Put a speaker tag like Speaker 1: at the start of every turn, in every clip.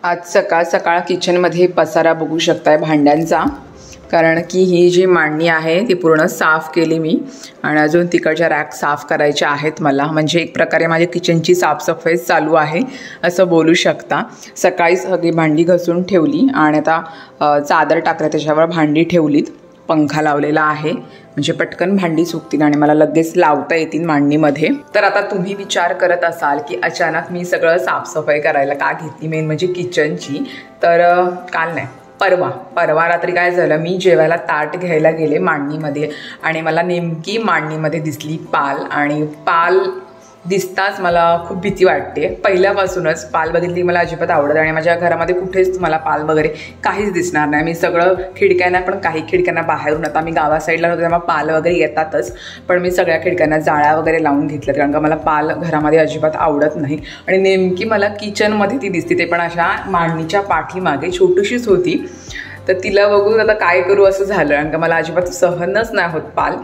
Speaker 1: आज सकाळ सकाळ किचनमध्ये पसारा बघू शकताय भांड्यांचा, कारण की ही जी मांडणी आहे ती पूर्ण साफ केली मी आणि अजून तिकडच्या रॅक साफ करायच्या आहेत मला. म्हणजे एक प्रकारे माझी किचनची साफसफाई चालू आहे असं बोलू शकता. सकाळी सगळी भांडी घासून ठेवली आणि आता चादर टाकलं, त्याच्यावर भांडी ठेवलीत. पंखा लावलेला आहे म्हणजे पटकन भांडी सुकतील आणि मला लगेच लावता येतील मांडणीमध्ये. तर आता तुम्ही विचार करत असाल की अचानक मी सगळं साफसफाई करायला का घेतली, मेन म्हणजे किचनची. तर काल नाही, परवा रात्री काय झालं, मी जेवायला ताट घ्यायला गेले मांडणीमध्ये आणि मला नेमकी मांडणीमध्ये दिसली पाल. आणि पाल दिसताच मला खूप भीती वाटते. पहिल्यापासूनच पाल बघितली मला अजिबात आवडत आणि माझ्या घरामध्ये कुठेच मला पाल वगैरे काहीच दिसणार नाही. मी सगळं खिडक्यांना, पण काही खिडक्यांना बाहेरून, आता मी गावा साईडला होते तेव्हा पाल वगैरे येतातच, पण मी सगळ्या खिडक्यांना जाळ्या वगैरे लावून घेतल्यात कारण का मला पाल घरामध्ये अजिबात आवडत नाही. आणि नेमकी मला किचनमध्ये ती दिसते, ते पण अशा मांडणीच्या पाठीमागे छोटीशीच होती. तर तिला बघून आता काय करू असं झालं कारण का मला अजिबात सहनच नाही होत पाल.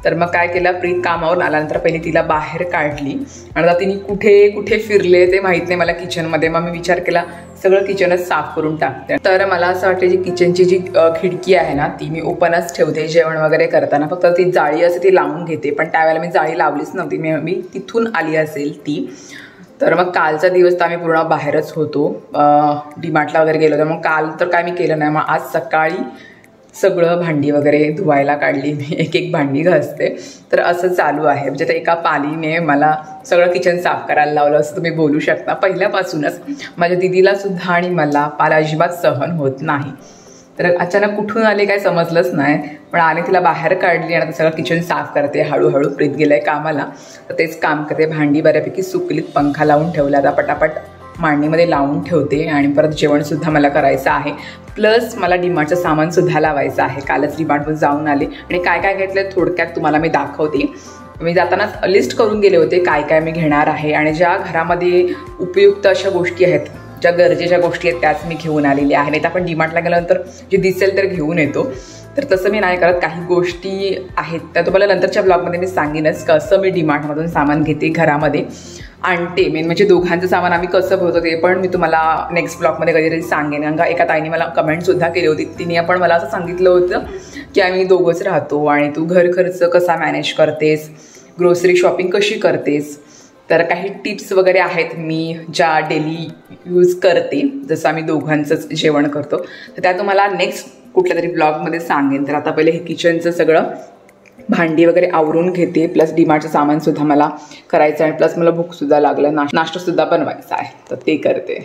Speaker 1: तर मग काय केलं, प्रीत कामावरून आल्यानंतर पहिली तिला बाहेर काढली आणि आता तिने कुठे कुठे फिरले ते माहीत नाही मला किचनमध्ये. मग मी विचार केला सगळं किचनच साफ करून टाकते. तर मला असं वाटतं जी किचनची जी खिडकी आहे ना ती मी ओपनच ठेवते जेवण वगैरे करताना. फक्त ती जाळी असते ती लावून घेते, पण त्यावेळेला मी जाळी लावलीच नव्हती, मी तिथून आली असेल ती. तर मग कालचा दिवस तर आम्ही पूर्ण बाहेरच होतो, डीमार्टला वगैरे गेलो. तर मग काल तर काय मी केलं नाही. मग आज सकाळी सगळं भांडी वगैरे धुवायला काढली, मी एक एक भांडी घासते. तर असं चालू आहे. म्हणजे त्या एका पालीने मला सगळं किचन साफ करायला लावलं असं तुम्ही बोलू शकता. पहिल्यापासूनच माझ्या दिदीला सुद्धा आणि मला पाल अजिबात सहन होत नाही. तर अचानक कुठून आले काय समजलंच नाही, पण आले तिला बाहेर काढली आणि सगळं किचन साफ करते. हळूहळू प्रीत गेलाय कामाला, तर तेच काम करते. भांडी बऱ्यापैकी सुकलीत, पंखा लावून ठेवला, आता पटापट मांडणीमध्ये लावून ठेवते. आणि परत जेवणसुद्धा मला करायचं आहे, प्लस मला डीमार्टचं सामानसुद्धा लावायचं आहे. कालच डीमार्टवर जाऊन आले आणि काय काय घेतलं थोडक्यात तुम्हाला मी दाखवते. मी जातानाच लिस्ट करून गेले होते काय काय मी घेणार आहे आणि ज्या घरामध्ये उपयुक्त अशा गोष्टी आहेत, ज्या गरजेच्या गोष्टी आहेत त्याच मी घेऊन आलेली आहे. नाही तर आपण डीमार्टला गेल्यानंतर जे दिसेल तर घेऊन येतो, तर तसं मी नाही करत. काही गोष्टी आहेत त्या तुम्हाला नंतरच्या ब्लॉगमध्ये मी सांगेनच कसं मी डीमार्टमधून सामान घेते, घरामध्ये आणते. मेन म्हणजे दोघांचं सामान आम्ही कसं भरतो ते पण मी तुम्हाला नेक्स्ट ब्लॉगमध्ये कधीतरी सांगेन. कारण का एका ताईने मला कमेंटसुद्धा केली होती, तिने पण मला असं सांगितलं होतं की आम्ही दोघंच राहतो आणि तू घर खर्च कसा मॅनेज करतेस, ग्रोसरी शॉपिंग कशी करतेस. तर काही टिप्स वगैरे आहेत मी ज्या डेली यूज करते, जसं आम्ही दोघांचंच जेवण करतो, तर त्या तुम्हाला नेक्स्ट कुठल्या तरी ब्लॉगमध्ये सांगेन. तर आता पहिले हे किचनचं सगळं भांडी वगैरे आवरून घेते, प्लस डीमार्टचं सामानसुद्धा मला करायचं आहे, प्लस मला भूकसुद्धा लागलं, नाश्तासुद्धा बनवायचा आहे, तर ते करते.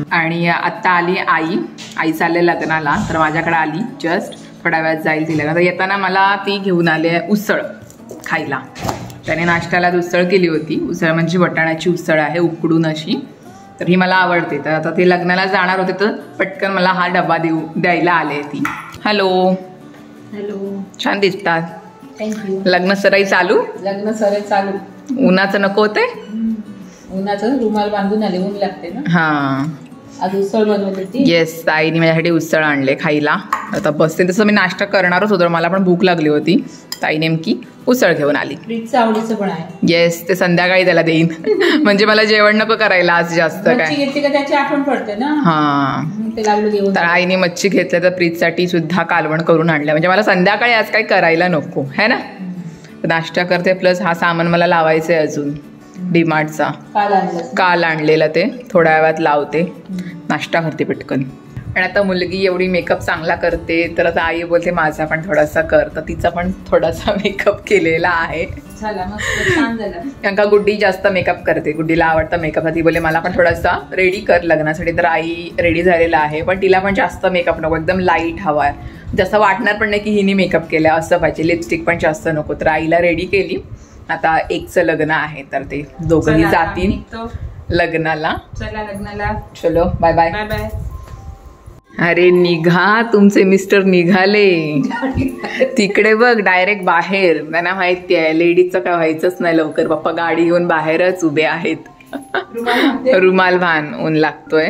Speaker 1: आणि आत्ता आली आई चालले लग्नाला, तर माझ्याकडे आली, जस्ट थोड्या वेळात जाईल तिला. तर येताना मला ती घेऊन आली आहे उसळ खायला. त्याने नाश्त्याला उसळ केली होती. उसळ म्हणजे वाटाण्याची उसळ आहे, उकडून अशी, तर ही मला आवडते. तर आता ते लग्नाला जाणार होते तर पटकन मला हा डबा द्यायला आले ती. हॅलो
Speaker 2: हॅलो, छान
Speaker 1: दिसतात.
Speaker 2: थँक्यू.
Speaker 1: लग्न सराई चालू, उन्हाचं नको होते,
Speaker 2: उन्हाचं रुमाल बांधून आले, ऊन लागते ना.
Speaker 1: हां,
Speaker 2: आज उसळ बनवली होती.
Speaker 1: येस, ताईने माझ्यासाठी उसळ आणले खायला. आता बसते, तसं मी नाश्ता करणारच होतो, मला पण भूक लागली होती. ताई नेमकी उसळ घेऊन आली.
Speaker 2: प्रीतचं आवडीचं पण आहे.
Speaker 1: येस, ते संध्याकाळी त्याला देईन. म्हणजे मला जेवण नको करायला आज जास्त काय.
Speaker 2: घेतली का त्याची आठवण पडते ना.
Speaker 1: हां,
Speaker 2: ते लागलं घेऊन.
Speaker 1: तर आईने मच्छी घेतल्या, तर प्रीतसाठी सुद्धा कालवण करून आणलं. म्हणजे मला संध्याकाळी आज काही करायला नको है ना. नाश्ता करते, प्लस हा सामान मला लावायचं आहे अजून डीमार्टचा, काल आणलेलं, ते थोड्या वेळात लावते, नाश्ता करते पटकन. आणि आता मुलगी एवढी मेकअप चांगला करते, तर आता आई बोलते माझा पण थोडासा कर, तर तिचा पण थोडासा मेकअप केलेला आहे. कारण का गुड्डी जास्त मेकअप करते, गुड्डीला आवडतं मेकअप. ती बोलले मला पण थोडासा रेडी कर लग्नासाठी, तर आई रेडी झालेला आहे, पण तिला पण जास्त मेकअप नको, एकदम लाईट हवा आहे, जसं वाटणार पण नाही की हिने मेकअप केला असं पाहिजे. लिपस्टिक पण जास्त नको. तर आईला रेडी केली. आता एकचं लग्न आहे, तर ते दोघंही जातील लग्नाला.
Speaker 2: चला लग्नाला,
Speaker 1: चलो बाय बाय.
Speaker 2: Bye bye.
Speaker 1: अरे निघा, तुमचे मिस्टर निघाले तिकडे बघ, डायरेक्ट बाहेर. त्यांना माहिती आहे लेडीजचं काय व्हायचंच नाही लवकर. पप्पा गाडी घेऊन बाहेरच उभे आहेत. रुमाल बांध, ऊन लागतोय.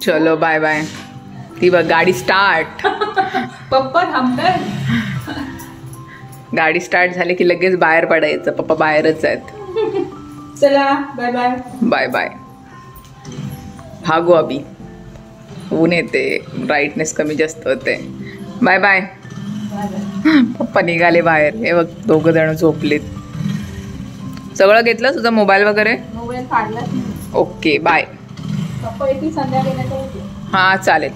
Speaker 1: चलो बाय बाय. ती बघ गाडी स्टार्ट.
Speaker 2: पप्पा थांबताय.
Speaker 1: गाडी स्टार्ट झाली की लगेच बाहेर पडायचं. पप्पा बाहेरच आहेत.
Speaker 2: चला बाय बाय.
Speaker 1: Bye bye. भागो अभी, ऊन येते, ब्राईटनेस कमी जास्त होते. Bye bye. पप्पा निघाले बाहेर. हे बघ दोघं जण झोपलेत. सगळं घेतलं तुझा मोबाईल वगैरे?
Speaker 2: मोबाईल काढला.
Speaker 1: Okay bye.
Speaker 2: पप्पा येतील संध्याकाळी.
Speaker 1: हां चालेल.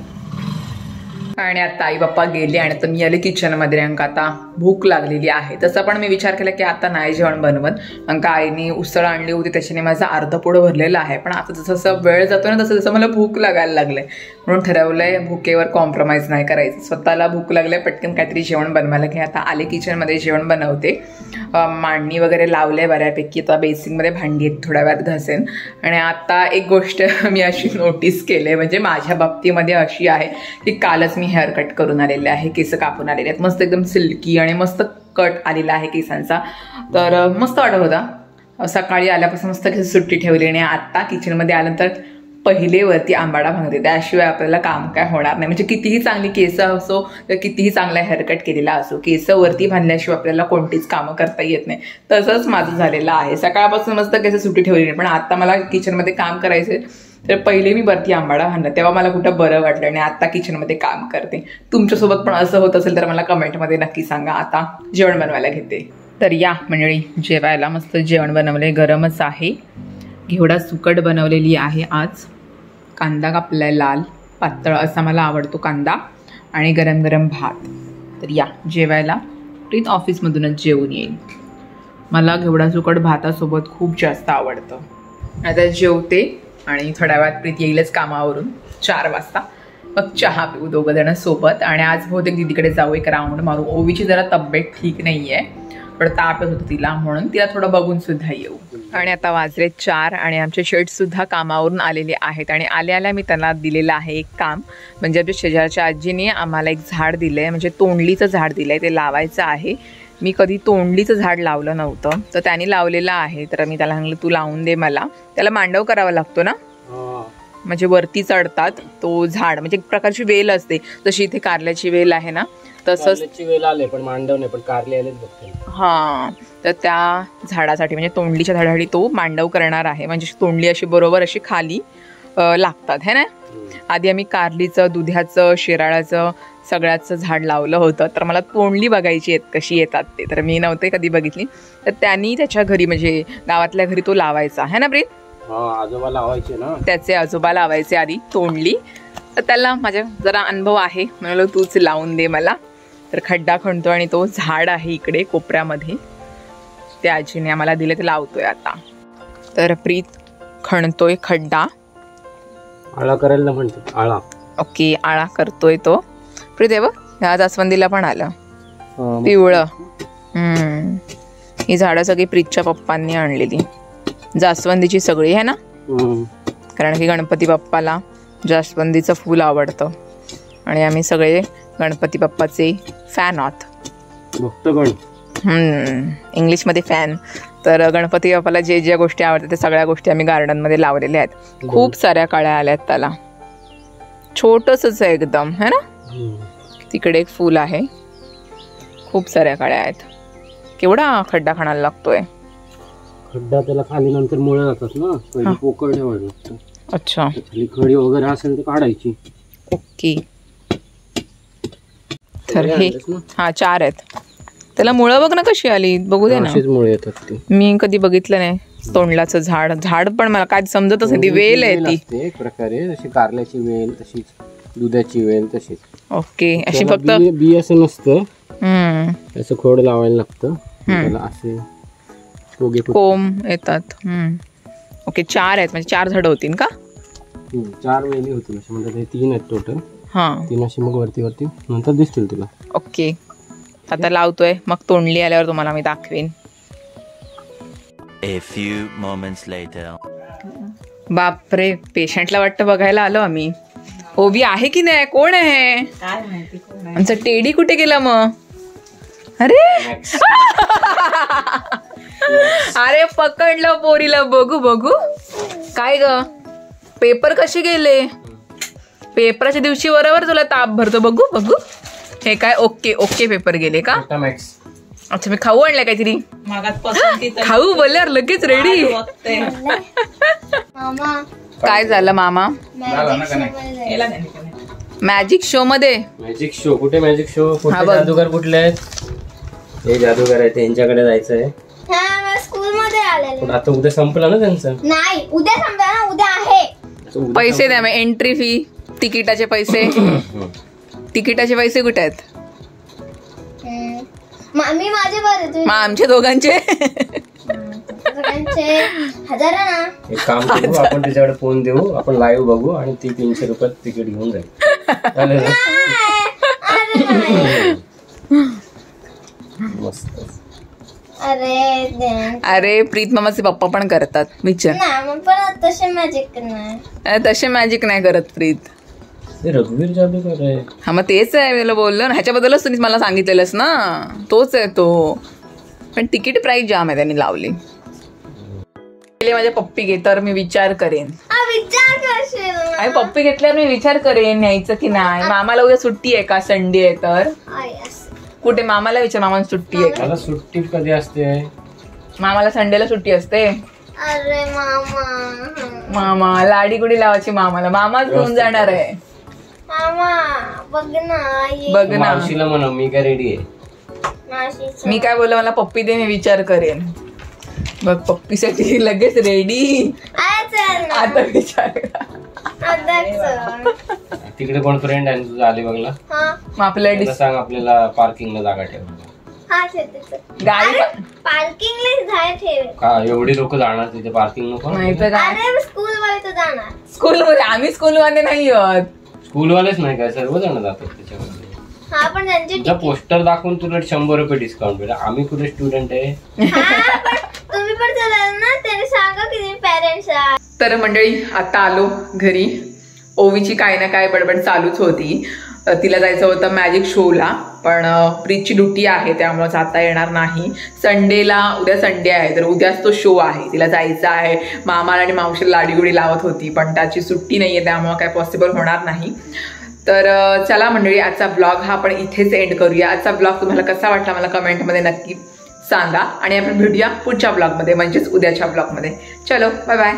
Speaker 1: आणि आता आई बाप्पा गेले आणि आता मी आले किचनमध्ये. अंका आता भूक लागलेली आहे. तसं पण मी विचार केला की आता नाही जेवण बनवत. अंका आईने उसळ आणली होती, त्याच्याने माझं अर्ध पोळं भरलेलं आहे. पण आता जसं जसं वेळ जातो ना तसं जसं मला भूक लागायला लागलंय. म्हणून ठरवलंय भुकेवर कॉम्प्रोमाइज नाही करायचं. स्वतःला भूक लागले, पटकन काहीतरी जेवण बनवायला घे. आता आले किचनमध्ये, जेवण बनवते. मांडणी वगैरे लावले बऱ्यापैकी. आता बेसिंगमध्ये भांडी आहेत, थोड्या वेळात घासेन. आणि आता एक गोष्ट मी अशी नोटीस केली, म्हणजे माझ्या बाबतीमध्ये अशी आहे की कालच मी हेअर कट करून आलेले आहे. केस कापून आलेले आहेत. मस्त एकदम सिल्की आणि मस्त कट आलेला आहे केसांचा. तर मस्त वाटत होता. सकाळी आल्यापासून मस्त केस सुट्टी ठेवली. आणि आता किचनमध्ये आल्यानंतर पहिले वरती आंबाडा भांगते. त्याशिवाय आपल्याला काम काय होणार नाही. म्हणजे कितीही चांगली केस असो किंवा कितीही चांगला हेअरकट केलेला असो, केस वरती बांधल्याशिवाय आपल्याला कोणतीच कामं करता येत नाही. तसंच माझं झालेलं आहे. सकाळपासून मस्त केस सुट्टी ठेवली नाही, पण आता मला किचनमध्ये काम करायचे. तर पहिले मी वरती आंबाडा बांधला, तेव्हा मला कुठं बरं वाटलं. आणि आता किचनमध्ये काम करते. तुमच्यासोबत पण असं होत असेल तर मला कमेंटमध्ये नक्की सांगा. आता जेवण बनवायला घेते. तर या मंडळी जेवायला. मस्त जेवण बनवले, गरमच आहे. घेवडा सुकट बनवलेली आहे आज. कांदा कापलाय लाल पातळ असा, मला आवडतो कांदा. आणि गरम गरम भात. तर या जेवायला. प्रीत ऑफिसमधूनच जेवून येईल. मला घेवडा सुकट भातासोबत खूप जास्त आवडतं. आता जेवते आणि थोड्या वेळात प्रीत येईलच कामावरून 4 वाजता. मग चहा पिऊ दोघं जण सोबत. आणि आज बहुतेक दीदीकडे जाऊ, एक राऊंड मारू. ओवीची जरा तब्येत ठीक नाही आहे, थोडं ताप येत होतं तिला, म्हणून तिला थोडं बघून सुद्धा येऊ. आणि आता वाजले 4 आणि आमचे शेटसुद्धा कामावरून आलेले आहेत. आणि आल्या मी त्यांना दिलेलं आहे एक काम. म्हणजे आमच्या शेजारच्या आजीने आम्हाला एक झाड दिलं आहे, म्हणजे तोंडलीचं झाड दिलं आहे, ते लावायचं आहे. मी कधी तोंडलीचं झाड लावलं नव्हतं, तर त्यांनी लावलेलं आहे. तर मी त्याला सांगितलं तू लावून दे मला. त्याला मांडव करावा लागतो ना, म्हणजे वरती चढतात. तो झाड म्हणजे एक प्रकारची वेल असते, जशी इथे कारल्याची वेल आहे ना तसंच
Speaker 3: वेल आले, पण मांडव नाही, पण कारले आलेच बघते.
Speaker 1: हां, तर त्या झाडासाठी म्हणजे तोंडलीच्या झाडासाठी तो मांडव करणार आहे. म्हणजे तोंडली अशी बरोबर अशी खाली लागतात है ना. आधी आम्ही कारलीचं, दुध्याचं, शिराळाचं सगळ्याचं झाड लावलं होतं. तर मला तोंडली बघायची आहेत कशी येतात ते, तर मी नव्हते कधी बघितली. तर त्यांनी त्याच्या घरी म्हणजे गावातल्या घरी तो लावायचा है ना प्रीत.
Speaker 3: आजोबा लावायचे ना,
Speaker 1: त्याचे आजोबा लावायचे आधी तोंडली. तर त्याला माझ्या जरा अनुभव आहे, म्हणालो तूच लावून दे मला. तर खड्डा खणतो आणि तो झाड आहे इकडे कोपऱ्यामध्ये, त्या आजीने आम्हाला दिले, ते लावतोय आता. तर प्रीत खणतोय खड्डा.
Speaker 3: आळा करायला म्हणते, आळा.
Speaker 1: ओके, आळा करतोय तो. प्रीत आहे बघ, ह्या जास्वंदीला पण आलं पिवळं. ही झाडं सगळी प्रीतच्या पप्पांनी आणलेली, जास्वंदीची सगळी आहे ना. कारण की गणपती बाप्पाला जास्वंदीचं फूल आवडतं आणि आम्ही सगळे गणपती बाप्पाचे फॅन आहोत. इंग्लिशमध्ये फॅन. तर गणपती बाप्पाला जे ज्या गोष्टी आवडतात त्या सगळ्या गोष्टी आम्ही गार्डनमध्ये लावलेल्या आहेत. खूप साऱ्या कळ्या आल्यात त्याला. छोटंसंच आहे एकदम है ना. तिकडे एक फूल आहे, खूप साऱ्या कळ्या आहेत. केवढा खड्डा खणायला लागतोय.
Speaker 3: खड्डा त्याला खाली नंतर मुळे जातात ना, पहिले पोकळ ठेवायला लागतं.
Speaker 1: अच्छा,
Speaker 3: खाली खडी वगैरे असेल तर काढायची.
Speaker 1: ओके. तर हे 4 आहेत. त्याला मुळं बघ ना कशी आली, बघू दे ना.
Speaker 3: मुळे येतात ते,
Speaker 1: मी कधी बघितलं नाही. तोंडलाचं झाड पण मला काय समजतच नाही. ती वेल आहे ती
Speaker 3: एक प्रकारे, जशी कारल्याची वेल तशीच, दुधाची वेल तशीच.
Speaker 1: ओके, अशी फक्त
Speaker 3: बी असं नसतं, असं खोड लावायला लागतं त्याला, असे
Speaker 1: कोंब येतात. ओके, 4 आहेत म्हणजे 4 झाडं होतील का.
Speaker 3: 4 वेली होतील असे म्हणतात. हे 3 आहेत टोटल. 3 अशी मग वरती वरती नंतर दिसतील तुला.
Speaker 1: ओके, आता लावतोय, मग तोंडली आल्यावर तुम्हाला मी दाखवेन.
Speaker 4: A few moments later.
Speaker 1: बापरे, पेशंटला वाटतं बघायला आलो आम्ही. ओवी आहे की नाही, कोण आहे?
Speaker 2: काय माहिती कोण आहे.
Speaker 1: आमचं टेडी कुठे गेला मग? अरे अरे पकडलं पोरीला. बघू बघू काय ग, पेपर कसे गेले? पेपराच्या दिवशी बरोबर तुला ताप भरतो. बघू बघू हे काय. ओके ओके पेपर गेले का? अच्छा, मी खाऊ आणलाय काहीतरी. खाऊ बोलल्यावर लगेच रेडी. काय झालं मामा? मॅजिक शो मध्ये?
Speaker 3: मॅजिक शो कुठे? मॅजिक शो कुठे? जादूगार कुठले आहेत? हे जादूगार आहे, त्यांच्याकडे जायचंय.
Speaker 4: स्कूल मध्ये आलेले.
Speaker 3: पण आता उद्या संपला ना त्यांचं?
Speaker 4: नाही, उद्या संपला ना, उद्या आहे.
Speaker 1: पैसे द्या, एंट्री फी, तिकिटाचे पैसे. तिकिटाचे पैसे कुठे आहेत?
Speaker 4: मी माझे बरे,
Speaker 1: आमचे दोघांचे
Speaker 4: हजार ना.
Speaker 3: एक काम करू, आपण त्याच्याकडे फोन देऊ, आपण लाईव्ह बघू आणि ती 300 रुपयात तिकीट घेऊन जाईल. मस्त.
Speaker 1: अरे प्रीत मामाचे पप्पा पण करतात, विचार.
Speaker 4: पण तसे मॅजिक नाही.
Speaker 1: तसे मॅजिक नाही करत प्रीत.
Speaker 3: रघुवीर जादूगर आहे.
Speaker 1: हा मग तेच आहे, मी बोललो ना, ह्याच्याबद्दलच तुम्ही मला सांगितलेलंच ना, तोच आहे तो. पण तिकीट प्राइस जाम आहे त्यांनी लावली. माझ्या पप्पी घे तर मी विचार करेन. आणि पप्पी घेतल्यावर मी विचार करेन न्यायचं की नाही. मामाला उद्या सुट्टी आहे का? संडे आहे तर कुठे? मामाला विचार, मामाला सुट्टी आहे का?
Speaker 3: सुट्टी कधी असते?
Speaker 1: मामाला संडेला सुट्टी असते.
Speaker 4: अरे मामा,
Speaker 1: मामा लाडी गुडी लावायची मामाला. मामाच घेऊन जाणार आहे.
Speaker 4: मामा बघ ना,
Speaker 1: बघ ना.
Speaker 3: मावशीला म्हणा मी काय रेडी आहे.
Speaker 1: मी काय बोललो, मला पप्पी दे, मी विचार करेन. बघ पप्पीसाठी लगेच रेडी. आता विचार.
Speaker 3: तिकडे कोण फ्रेंड आहे तुझा अलिबागला?
Speaker 1: मग आपल्याला
Speaker 3: सांग, आपल्याला पार्किंगला जागा ठेव.
Speaker 1: गाडी
Speaker 4: पार्किंगला ठेव
Speaker 3: का? एवढी लोक जाणार तिथे, पार्किंग नको?
Speaker 1: नाही तर काय,
Speaker 4: स्कूल मध्ये जाणार.
Speaker 1: स्कूल मध्ये? आम्ही स्कूल मध्ये नाही आहोत.
Speaker 3: स्कूलवालेच नाही काय, सर्व जण जातात त्याच्यामध्ये.
Speaker 4: हा पण त्यांचे
Speaker 3: पोस्टर दाखवून तुला 100 रुपये डिस्काउंट भेटेल. आम्ही कुठे स्टुडंट आहे?
Speaker 4: तुम्ही पण चला ना, त्यांनी सांगा की तुम्ही पेरेंट्स आहात.
Speaker 1: तर मंडळी आता आलो घरी. ओवीची काय ना काय बडबड चालूच होती. तिला जायचं होतं मॅजिक शोला, पण प्रीतची ड्युटी आहे त्यामुळे जाता येणार नाही. संडेला, उद्या संडे आहे तर उद्याच तो शो आहे, तिला जायचं आहे. मामाला आणि मावशीला लाडीगुडी लावत होती, पण त्याची सुट्टी नाही आहे त्यामुळे काय पॉसिबल होणार नाही. तर चला मंडळी, आजचा ब्लॉग हा आपण इथेच एंड करूया. आजचा ब्लॉग तुम्हाला कसा वाटला मला कमेंटमध्ये नक्की सांगा. आणि आपण भेटूया पुढच्या ब्लॉगमध्ये, म्हणजेच उद्याच्या ब्लॉगमध्ये. चलो बाय बाय.